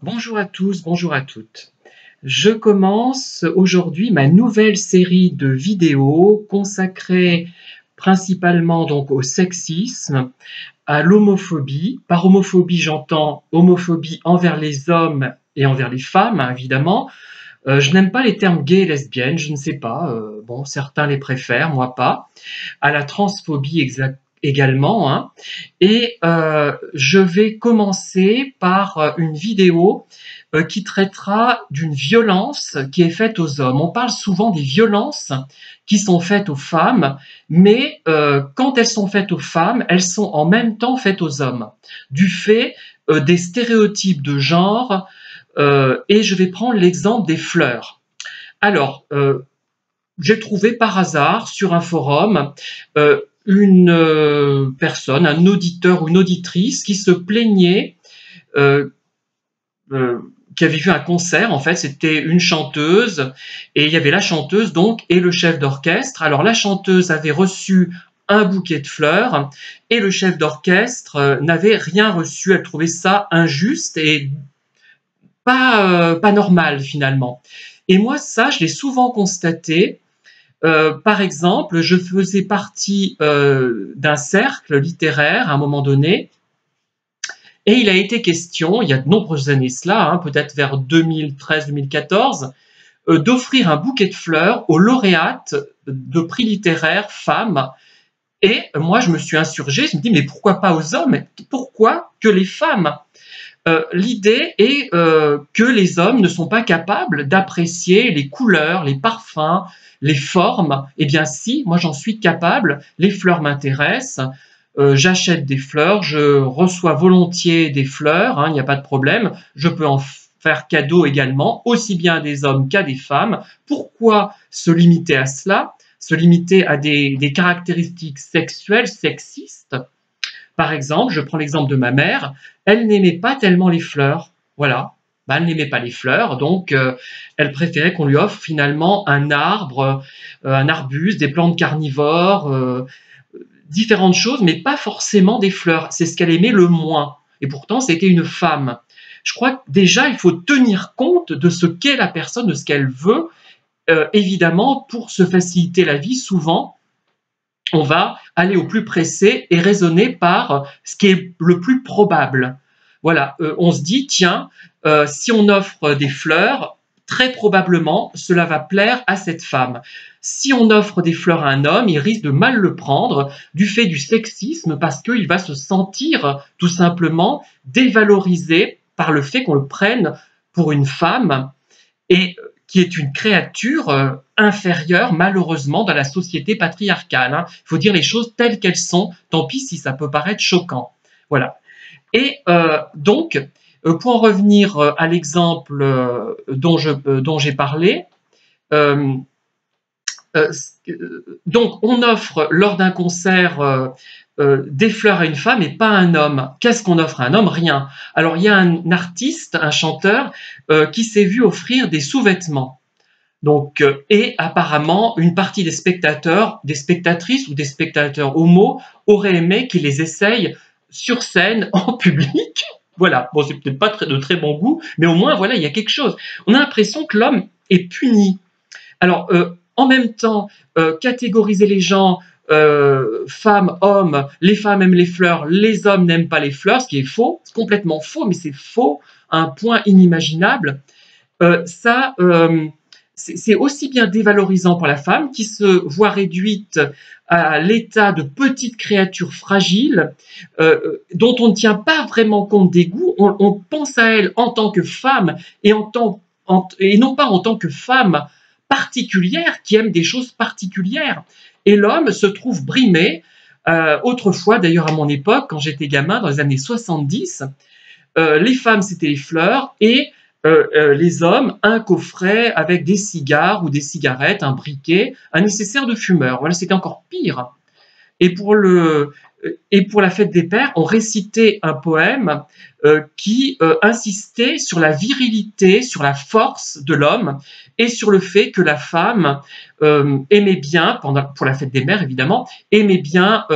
Bonjour à tous, bonjour à toutes. Je commence aujourd'hui ma nouvelle série de vidéos consacrée principalement donc au sexisme, à l'homophobie. Par homophobie, j'entends homophobie envers les hommes et envers les femmes, hein, évidemment. Je n'aime pas les termes gay et lesbienne, je ne sais pas. Bon, certains les préfèrent, moi pas. À la transphobie également, hein. Et je vais commencer par une vidéo qui traitera d'une violence qui est faite aux hommes. On parle souvent des violences qui sont faites aux femmes, mais quand elles sont faites aux femmes, elles sont en même temps faites aux hommes, du fait des stéréotypes de genre, et je vais prendre l'exemple des fleurs. Alors, j'ai trouvé par hasard sur un forum une personne, un auditeur ou une auditrice qui se plaignait, euh, qui avait vu un concert. En fait, c'était une chanteuse et il y avait la chanteuse donc et le chef d'orchestre. Alors la chanteuse avait reçu un bouquet de fleurs et le chef d'orchestre n'avait rien reçu. Elle trouvait ça injuste et pas normal finalement. Et moi, ça, je l'ai souvent constaté. Par exemple, je faisais partie d'un cercle littéraire à un moment donné, et il a été question, il y a de nombreuses années cela, hein, peut-être vers 2013-2014, d'offrir un bouquet de fleurs aux lauréates de prix littéraires femmes. Et moi, je me suis insurgé, je me dis, mais pourquoi pas aux hommes? Pourquoi que les femmes? L'idée est que les hommes ne sont pas capables d'apprécier les couleurs, les parfums, les formes. Eh bien si, moi j'en suis capable, les fleurs m'intéressent, j'achète des fleurs, je reçois volontiers des fleurs, hein, il n'y a pas de problème, je peux en faire cadeau également, aussi bien à des hommes qu'à des femmes. Pourquoi se limiter à cela? Se limiter à des caractéristiques sexuelles, sexistes? Par exemple, je prends l'exemple de ma mère, elle n'aimait pas tellement les fleurs. Voilà. Ben, elle n'aimait pas les fleurs, donc elle préférait qu'on lui offre finalement un arbre, un arbuste, des plantes carnivores, différentes choses, mais pas forcément des fleurs. C'est ce qu'elle aimait le moins. Et pourtant, c'était une femme. Je crois que déjà, il faut tenir compte de ce qu'est la personne, de ce qu'elle veut. Évidemment, pour se faciliter la vie, souvent, on va aller au plus pressé et raisonner par ce qui est le plus probable. Voilà, on se dit, tiens, si on offre des fleurs, très probablement, cela va plaire à cette femme. Si on offre des fleurs à un homme, il risque de mal le prendre du fait du sexisme parce qu'il va se sentir tout simplement dévalorisé par le fait qu'on le prenne pour une femme et qui est une créature inférieure, malheureusement, dans la société patriarcale. Hein. Il faut dire les choses telles qu'elles sont, tant pis si ça peut paraître choquant. Voilà. Et donc, pour en revenir à l'exemple dont j'ai parlé, euh, euh, donc on offre lors d'un concert des fleurs à une femme et pas à un homme. Qu'est-ce qu'on offre à un homme? Rien. Alors il y a un artiste, un chanteur, qui s'est vu offrir des sous-vêtements. Donc, et apparemment, une partie des spectateurs, des spectatrices ou des spectateurs homo auraient aimé qu'il les essaye sur scène, en public. Voilà. Bon, c'est peut-être pas de très bon goût, mais au moins, voilà, il y a quelque chose. On a l'impression que l'homme est puni. Alors, en même temps, catégoriser les gens, femmes, hommes, les femmes aiment les fleurs, les hommes n'aiment pas les fleurs, ce qui est faux, c'est complètement faux, mais c'est faux à un point inimaginable. Ça, c'est aussi bien dévalorisant pour la femme qui se voit réduite à l'état de petite créature fragile dont on ne tient pas vraiment compte des goûts, on pense à elle en tant que femme et, et non pas en tant que femme particulière qui aime des choses particulières. Et l'homme se trouve brimé. Autrefois, d'ailleurs à mon époque, quand j'étais gamin, dans les années 70, les femmes c'était les fleurs et les hommes un coffret avec des cigares ou des cigarettes, un briquet, un nécessaire de fumeur. Voilà, c'était encore pire. Et et pour la fête des pères, on récitait un poème qui insistait sur la virilité, sur la force de l'homme et sur le fait que la femme aimait bien, pour la fête des mères évidemment, aimait bien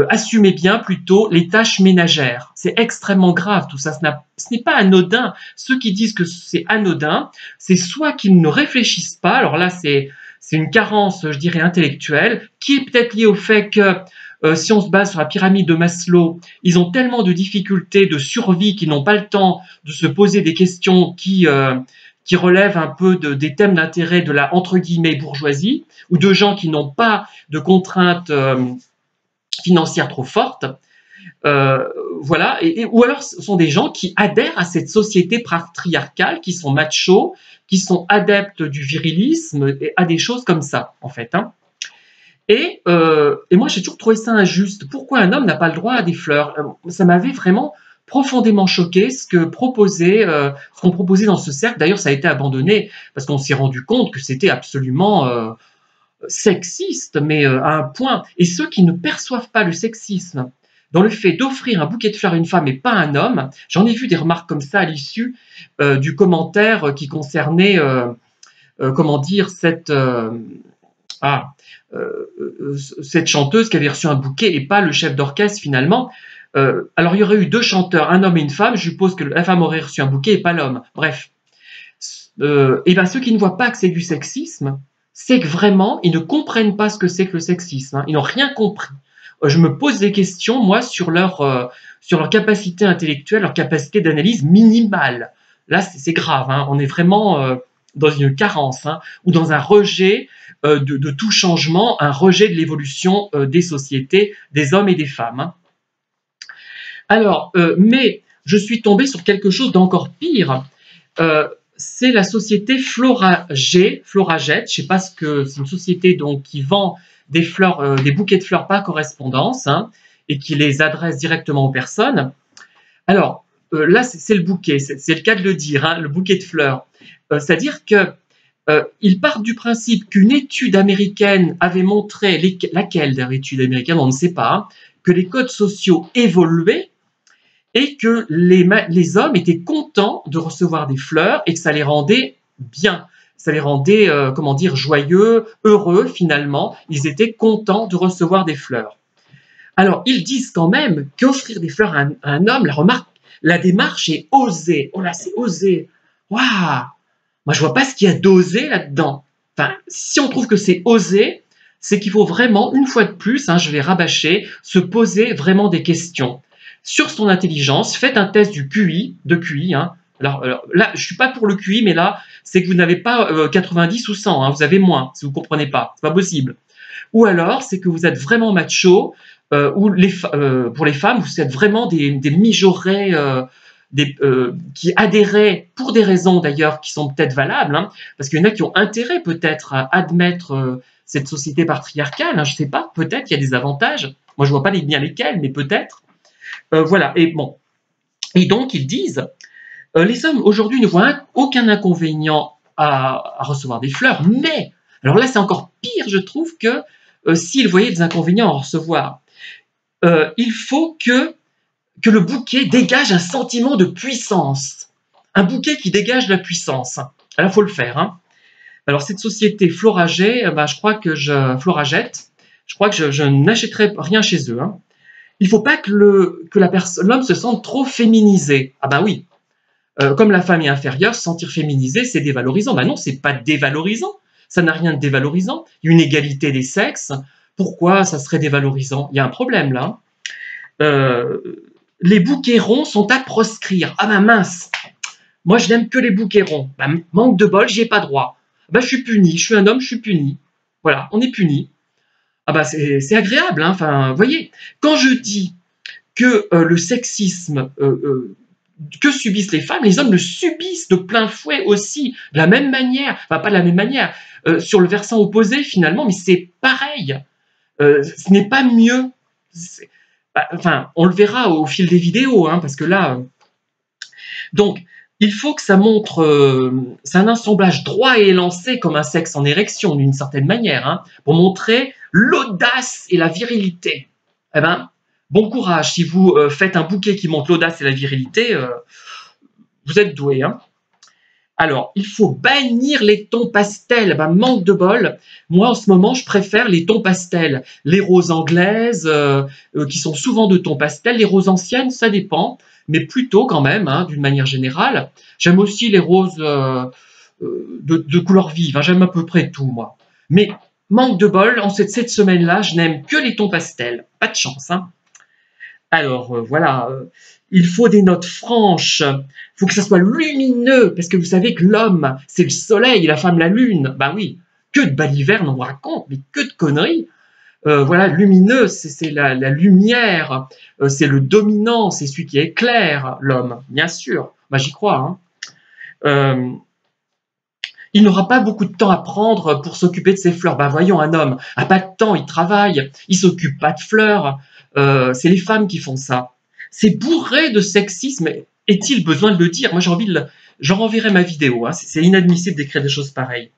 assumez bien plutôt les tâches ménagères. C'est extrêmement grave tout ça, ce n'est pas anodin. Ceux qui disent que c'est anodin, c'est soit qu'ils ne réfléchissent pas, alors là c'est une carence, je dirais, intellectuelle, qui est peut-être liée au fait que si on se base sur la pyramide de Maslow, ils ont tellement de difficultés de survie qu'ils n'ont pas le temps de se poser des questions qui relèvent un peu des thèmes d'intérêt de la, entre guillemets, bourgeoisie, ou de gens qui n'ont pas de contraintes financières trop fortes. Voilà, ou alors ce sont des gens qui adhèrent à cette société patriarcale, qui sont machos, qui sont adeptes du virilisme, et à des choses comme ça, en fait. Hein. Et moi, j'ai toujours trouvé ça injuste. Pourquoi un homme n'a pas le droit à des fleurs? Ça m'avait vraiment profondément choqué ce qu'on proposait dans ce cercle. D'ailleurs, ça a été abandonné parce qu'on s'est rendu compte que c'était absolument sexiste, mais à un point. Et ceux qui ne perçoivent pas le sexisme dans le fait d'offrir un bouquet de fleurs à une femme et pas à un homme, j'en ai vu des remarques comme ça à l'issue du commentaire qui concernait, comment dire, cette chanteuse qui avait reçu un bouquet et pas le chef d'orchestre finalement. Alors il y aurait eu deux chanteurs, un homme et une femme, je suppose que la femme aurait reçu un bouquet et pas l'homme. Bref. Et bien ceux qui ne voient pas que c'est du sexisme, c'est que vraiment, ils ne comprennent pas ce que c'est que le sexisme. Hein. Ils n'ont rien compris. Je me pose des questions, moi, sur leur capacité intellectuelle, leur capacité d'analyse minimale. Là, c'est grave. Hein. On est vraiment dans une carence hein, ou dans un rejet de tout changement, un rejet de l'évolution des sociétés, des hommes et des femmes. Hein. Alors, mais je suis tombé sur quelque chose d'encore pire. C'est la société Floragette. Je ne sais pas ce que c'est, une société donc qui vend des fleurs, des bouquets de fleurs par correspondance hein, et qui les adresse directement aux personnes. Alors là, c'est le bouquet, c'est le cas de le dire, hein, le bouquet de fleurs. C'est-à-dire que ils partent du principe qu'une étude américaine avait montré, laquelle étude américaine, on ne sait pas, hein, que les codes sociaux évoluaient et que les hommes étaient contents de recevoir des fleurs et que ça les rendait bien. Ça les rendait, comment dire, joyeux, heureux finalement. Ils étaient contents de recevoir des fleurs. Alors, ils disent quand même qu'offrir des fleurs à un homme, la démarche est osée. Oh là, c'est osé. Waouh! Moi, je vois pas ce qu'il y a d'osé là-dedans. Enfin, si on trouve que c'est osé, c'est qu'il faut vraiment, une fois de plus, hein, je vais rabâcher, se poser vraiment des questions sur son intelligence. Faites un test du QI, hein. Alors là, je suis pas pour le QI, mais là, c'est que vous n'avez pas 90 ou 100, hein, vous avez moins, si vous comprenez pas, c'est pas possible. Ou alors, c'est que vous êtes vraiment macho, ou pour les femmes, vous êtes vraiment des mijaurés qui adhéraient, pour des raisons d'ailleurs qui sont peut-être valables, hein, parce qu'il y en a qui ont intérêt peut-être à admettre cette société patriarcale, hein, je ne sais pas, peut-être qu'il y a des avantages, moi je ne vois pas bien lesquels, mais peut-être. Voilà, et bon. Et donc ils disent, les hommes aujourd'hui ne voient aucun inconvénient à recevoir des fleurs, mais, alors là c'est encore pire je trouve que s'ils voyaient des inconvénients à en recevoir, il faut que le bouquet dégage un sentiment de puissance. Un bouquet qui dégage de la puissance. Alors, il faut le faire. Hein. Alors, cette société Floragette, je crois que je n'achèterai rien chez eux. Hein. Il ne faut pas que l'homme se sente trop féminisé. Ah ben oui. Comme la femme est inférieure, se sentir féminisé, c'est dévalorisant. Ben non, c'est pas dévalorisant. Ça n'a rien de dévalorisant. Il y a une égalité des sexes. Pourquoi ça serait dévalorisant? Il y a un problème là. Les bouquets ronds sont à proscrire. Ah ben mince, moi je n'aime que les bouquets ronds. Ben, manque de bol, j'y ai pas droit. Ben, je suis puni, je suis un homme, je suis puni. Voilà, on est puni. Ah ben c'est agréable, hein. Enfin, voyez, quand je dis que le sexisme que subissent les femmes, les hommes le subissent de plein fouet aussi, de la même manière, enfin pas de la même manière, sur le versant opposé finalement, mais c'est pareil. Ce n'est pas mieux. Enfin, on le verra au fil des vidéos, hein, parce que là... Donc, il faut que ça montre... c'est un assemblage droit et élancé comme un sexe en érection, d'une certaine manière, hein, pour montrer l'audace et la virilité. Eh ben, bon courage. Si vous faites un bouquet qui montre l'audace et la virilité, vous êtes doué. Hein. Alors, il faut bannir les tons pastels. Ben, manque de bol. Moi, en ce moment, je préfère les tons pastels. Les roses anglaises, qui sont souvent de tons pastels. Les roses anciennes, ça dépend. Mais plutôt quand même, hein, d'une manière générale. J'aime aussi les roses de couleur vive. Hein. J'aime à peu près tout, moi. Mais manque de bol, en cette semaine-là, je n'aime que les tons pastels. Pas de chance, hein. Alors, voilà, il faut des notes franches, il faut que ça soit lumineux, parce que vous savez que l'homme, c'est le soleil, la femme, la lune. Ben oui, que de balivernes on vous raconte, mais que de conneries. Voilà, lumineux, c'est la lumière, c'est le dominant, c'est celui qui éclaire l'homme, bien sûr. Ben, j'y crois, hein. Il n'aura pas beaucoup de temps à prendre pour s'occuper de ses fleurs. Ben voyons, un homme n'a pas de temps, il travaille, il s'occupe pas de fleurs. C'est les femmes qui font ça. C'est bourré de sexisme. Est-il besoin de le dire? Moi, j'ai envie de j'en renverrai ma vidéo. Hein. C'est inadmissible d'écrire des choses pareilles.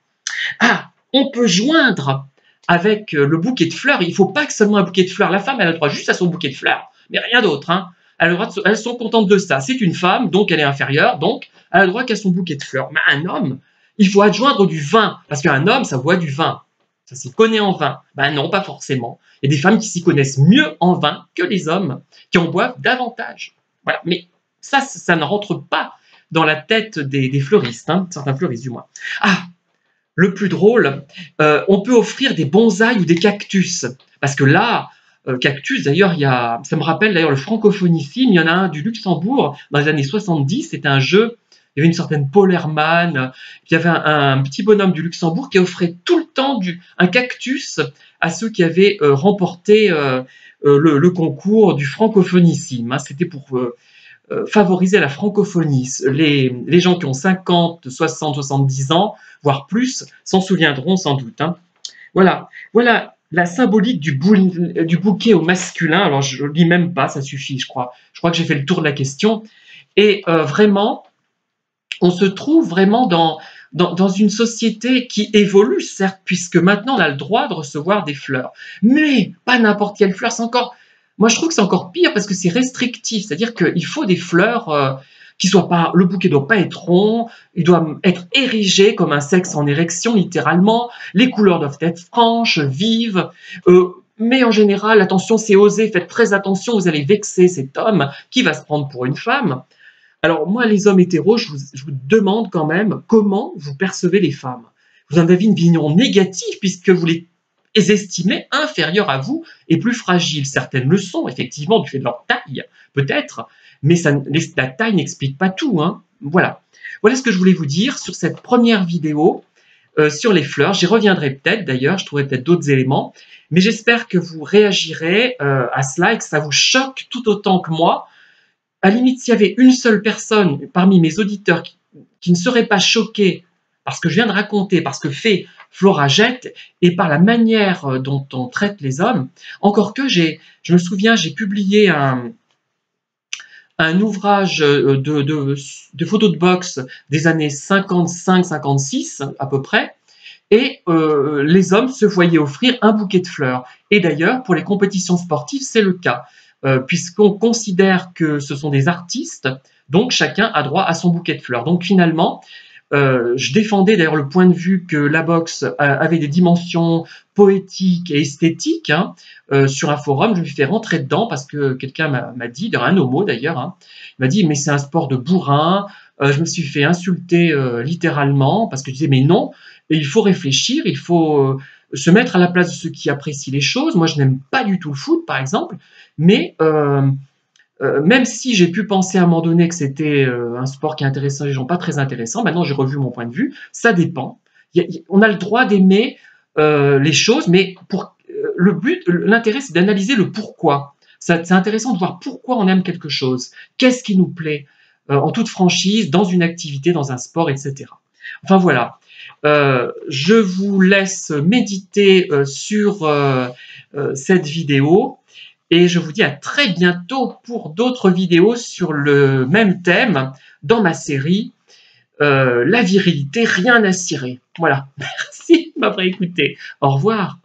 Ah, on peut joindre avec le bouquet de fleurs. Il ne faut pas que seulement un bouquet de fleurs. La femme, elle a le droit juste à son bouquet de fleurs, mais rien d'autre. Hein. Elles sont contentes de ça. C'est une femme, donc elle est inférieure, donc elle a le droit qu'à son bouquet de fleurs. Mais un homme, il faut adjoindre du vin, parce qu'un homme, ça boit du vin. Ça s'y connaît en vin. Ben non, pas forcément. Il y a des femmes qui s'y connaissent mieux en vin que les hommes, qui en boivent davantage. Voilà. Mais ça ne rentre pas dans la tête des fleuristes, hein, certains fleuristes du moins. Ah, le plus drôle, on peut offrir des bonsaïs ou des cactus. Parce que là, cactus, d'ailleurs, ça me rappelle d'ailleurs le Francophonissime, il y en a un du Luxembourg, dans les années 70, c'était un jeu, il y avait une certaine Paul Herman, il y avait un petit bonhomme du Luxembourg qui offrait tout le temps un cactus à ceux qui avaient remporté le concours du Francophonissime. Hein. C'était pour favoriser la francophonie. Les gens qui ont 50, 60, 70 ans, voire plus, s'en souviendront sans doute. Hein. Voilà la symbolique du bouquet au masculin. Alors, je ne lis même pas, ça suffit, je crois. Je crois que j'ai fait le tour de la question. Et vraiment, on se trouve vraiment dans une société qui évolue, certes, puisque maintenant, on a le droit de recevoir des fleurs. Mais pas n'importe quelle fleur, c'est encore... Moi, je trouve que c'est encore pire parce que c'est restrictif. C'est-à-dire qu'il faut des fleurs qui soient pas... Le bouquet ne doit pas être rond, il doit être érigé comme un sexe en érection, littéralement. Les couleurs doivent être franches, vives. Mais en général, attention, c'est osé. Faites très attention, vous allez vexer cet homme qui va se prendre pour une femme. Alors, moi, les hommes hétéros, je vous demande quand même comment vous percevez les femmes. Vous en avez une vision négative puisque vous les estimez inférieures à vous et plus fragiles. Certaines le sont, effectivement, du fait de leur taille, peut-être, mais la taille n'explique pas tout. Hein. Voilà. Voilà ce que je voulais vous dire sur cette première vidéo sur les fleurs. J'y reviendrai peut-être, d'ailleurs, je trouverai peut-être d'autres éléments, mais j'espère que vous réagirez à cela et que ça vous choque tout autant que moi. À la limite, s'il y avait une seule personne parmi mes auditeurs qui ne serait pas choquée par ce que je viens de raconter, par ce que fait Flora Jett et par la manière dont on traite les hommes, encore que je me souviens, j'ai publié un ouvrage de photos de boxe des années 55-56 à peu près, et les hommes se voyaient offrir un bouquet de fleurs. Et d'ailleurs, pour les compétitions sportives, c'est le cas. Puisqu'on considère que ce sont des artistes, donc chacun a droit à son bouquet de fleurs. Donc finalement, je défendais d'ailleurs le point de vue que la boxe avait des dimensions poétiques et esthétiques. Hein, sur un forum, je me suis fait rentrer dedans parce que quelqu'un m'a dit, un homo d'ailleurs, hein, il m'a dit mais c'est un sport de bourrin. Je me suis fait insulter littéralement parce que je disais mais non, il faut réfléchir, il faut se mettre à la place de ceux qui apprécient les choses. Moi, je n'aime pas du tout le foot, par exemple, mais même si j'ai pu penser à un moment donné que c'était un sport qui intéressait les gens, pas très intéressant, maintenant j'ai revu mon point de vue, ça dépend. On a le droit d'aimer les choses, mais le but, l'intérêt, c'est d'analyser le pourquoi. C'est intéressant de voir pourquoi on aime quelque chose, qu'est-ce qui nous plaît, en toute franchise, dans une activité, dans un sport, etc. Enfin voilà. Je vous laisse méditer sur cette vidéo et je vous dis à très bientôt pour d'autres vidéos sur le même thème dans ma série La virilité, rien à cirer. Voilà, merci de m'avoir écouté. Au revoir.